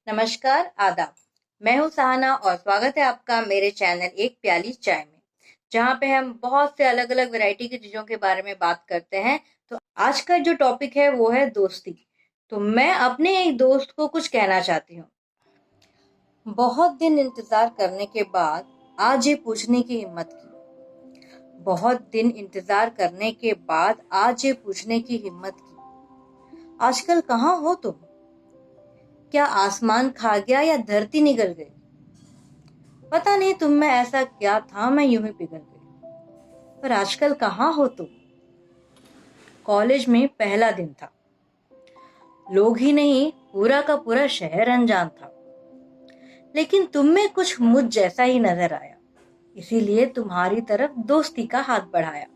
नमस्कार, आदाब। मैं हूं सहाना और स्वागत है आपका मेरे चैनल एक प्याली चाय में, जहां पे हम बहुत से अलग अलग वैरायटी की चीजों के बारे में बात करते हैं। तो आज का जो टॉपिक है वो है दोस्ती। तो मैं अपने एक दोस्त को कुछ कहना चाहती हूँ। बहुत दिन इंतजार करने के बाद आज ये पूछने की हिम्मत की। बहुत दिन इंतजार करने के बाद आज ये पूछने की हिम्मत की, आजकल कहाँ हो तुम? क्या आसमान खा गया या धरती निगल गई? पता नहीं तुम में ऐसा क्या था, मैं यूं ही पिघल गई। पर आजकल कहाँ हो तुम? कॉलेज में पहला दिन था। लोग ही नहीं, पूरा का पूरा शहर अनजान था। लेकिन तुम में कुछ मुझ जैसा ही नजर आया, इसीलिए तुम्हारी तरफ दोस्ती का हाथ बढ़ाया।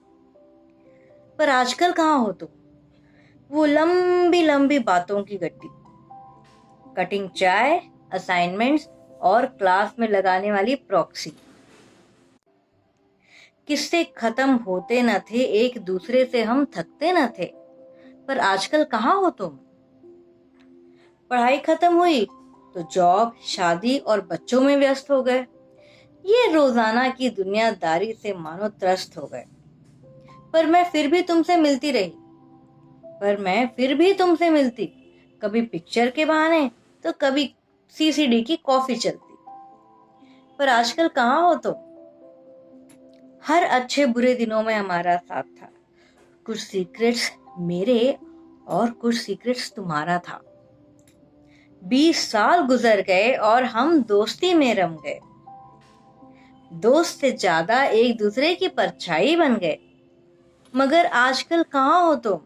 पर आजकल कहाँ हो तुम? वो लंबी लंबी बातों की गड्डी, कटिंग चाय, असाइनमेंट्स और क्लास में लगाने वाली प्रॉक्सी। किससे खत्म होते न थे, एक दूसरे से हम थकते न थे। पर आजकल कहाँ हो तुम? पढ़ाई खत्म हुई तो जॉब, शादी और बच्चों में व्यस्त हो गए। ये रोजाना की दुनियादारी से मानो त्रस्त हो गए। पर मैं फिर भी तुमसे मिलती रही। कभी पिक्चर के बहाने तो कभी सीसीडी की कॉफी चलती। पर आजकल कहाँ हो तुम? हर अच्छे बुरे दिनों में हमारा साथ था। कुछ सीक्रेट्स मेरे और कुछ सीक्रेट्स तुम्हारा था। 20 साल गुजर गए और हम दोस्ती में रम गए। दोस्त से ज्यादा एक दूसरे की परछाई बन गए। मगर आजकल कहाँ हो तुम?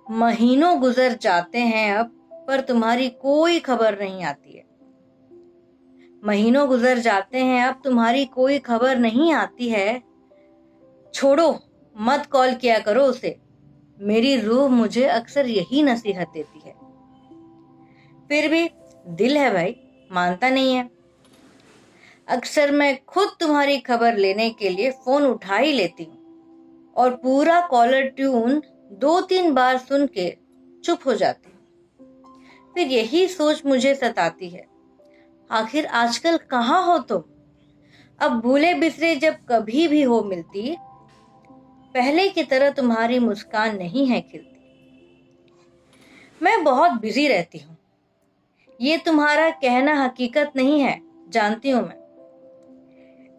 महीनों गुजर जाते हैं अब, पर तुम्हारी कोई खबर नहीं आती है। महीनों गुजर जाते हैं अब, तुम्हारी कोई खबर नहीं आती है। छोड़ो, मत कॉल किया करो उसे। मेरी रूह मुझे अक्सर यही नसीहत देती है। फिर भी दिल है भाई, मानता नहीं है। अक्सर मैं खुद तुम्हारी खबर लेने के लिए फोन उठा ही लेती हूँ और पूरा कॉलर ट्यून 2-3 बार सुन के चुप हो जाती हूँ। फिर यही सोच मुझे सताती है, आखिर आजकल कहाँ हो तुम? अब भूले बिसरे जब कभी भी हो मिलती, पहले की तरह तुम्हारी मुस्कान नहीं है खिलती। मैं बहुत बिजी रहती हूँ, ये तुम्हारा कहना हकीकत नहीं है, जानती हूँ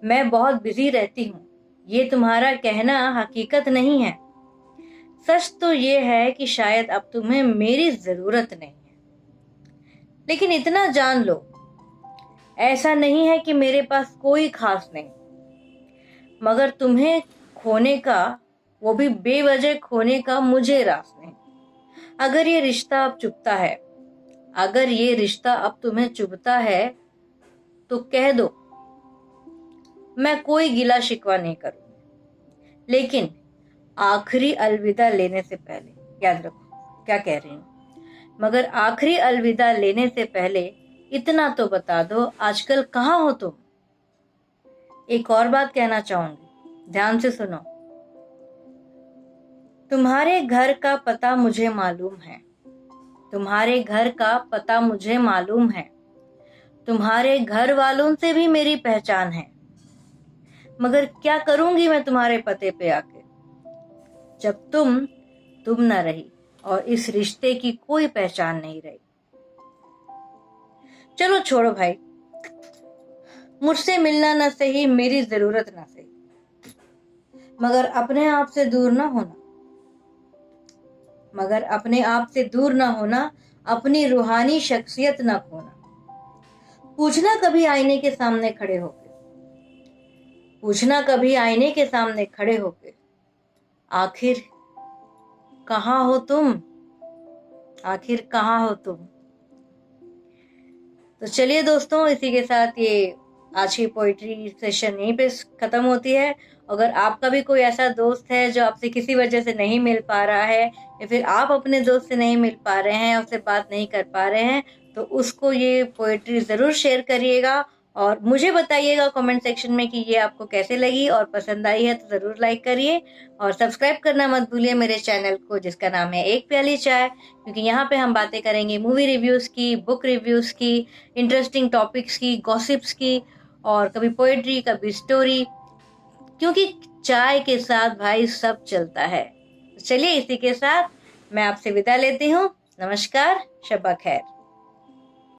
मैं बहुत बिजी रहती हूँ, ये तुम्हारा कहना हकीकत नहीं है। सच तो ये है कि शायद अब तुम्हें मेरी जरूरत नहीं है। लेकिन इतना जान लो, ऐसा नहीं है कि मेरे पास कोई खास नहीं, मगर तुम्हें खोने का, वो भी बेवजह खोने का, मुझे रास नहीं। अगर ये रिश्ता अब चुभता है, अगर ये रिश्ता अब तुम्हें चुभता है तो कह दो, मैं कोई गिला शिकवा नहीं करूंगी। लेकिन आखिरी अलविदा लेने से पहले, याद रखो क्या कह रही हूं, मगर आखिरी अलविदा लेने से पहले इतना तो बता दो, आजकल कहाँ हो तुम? एक और बात कहना चाहूंगी, ध्यान से सुनो। तुम्हारे घर का पता मुझे मालूम है, तुम्हारे घर का पता मुझे मालूम है, तुम्हारे घर वालों से भी मेरी पहचान है। मगर क्या करूंगी मैं तुम्हारे पते पे आके, जब तुम न रही और इस रिश्ते की कोई पहचान नहीं रही। चलो छोड़ो भाई, मुझसे मिलना न सही, मेरी जरूरत न सही, मगर अपने आप से दूर न होना, मगर अपने आप से दूर न होना, अपनी रूहानी शख्सियत न खोना। पूछना कभी आईने के सामने खड़े होके, पूछना कभी आईने के सामने खड़े होके, आखिर कहाँ हो तुम? आखिर कहाँ हो तुम? तो चलिए दोस्तों, इसी के साथ ये आज की पोइट्री सेशन यहीं पे खत्म होती है। अगर आपका भी कोई ऐसा दोस्त है जो आपसे किसी वजह से नहीं मिल पा रहा है, या फिर आप अपने दोस्त से नहीं मिल पा रहे हैं, उससे बात नहीं कर पा रहे हैं, तो उसको ये पोइट्री जरूर शेयर करिएगा और मुझे बताइएगा कमेंट सेक्शन में कि ये आपको कैसे लगी, और पसंद आई है तो ज़रूर लाइक करिए और सब्सक्राइब करना मत भूलिए मेरे चैनल को जिसका नाम है एक प्याली चाय, क्योंकि यहाँ पे हम बातें करेंगे मूवी रिव्यूज़ की, बुक रिव्यूज़ की, इंटरेस्टिंग टॉपिक्स की, गॉसिप्स की, और कभी पोएट्री, कभी स्टोरी, क्योंकि चाय के साथ भाई सब चलता है। चलिए इसी के साथ मैं आपसे विदा लेती हूँ। नमस्कार, शब्बा खैर।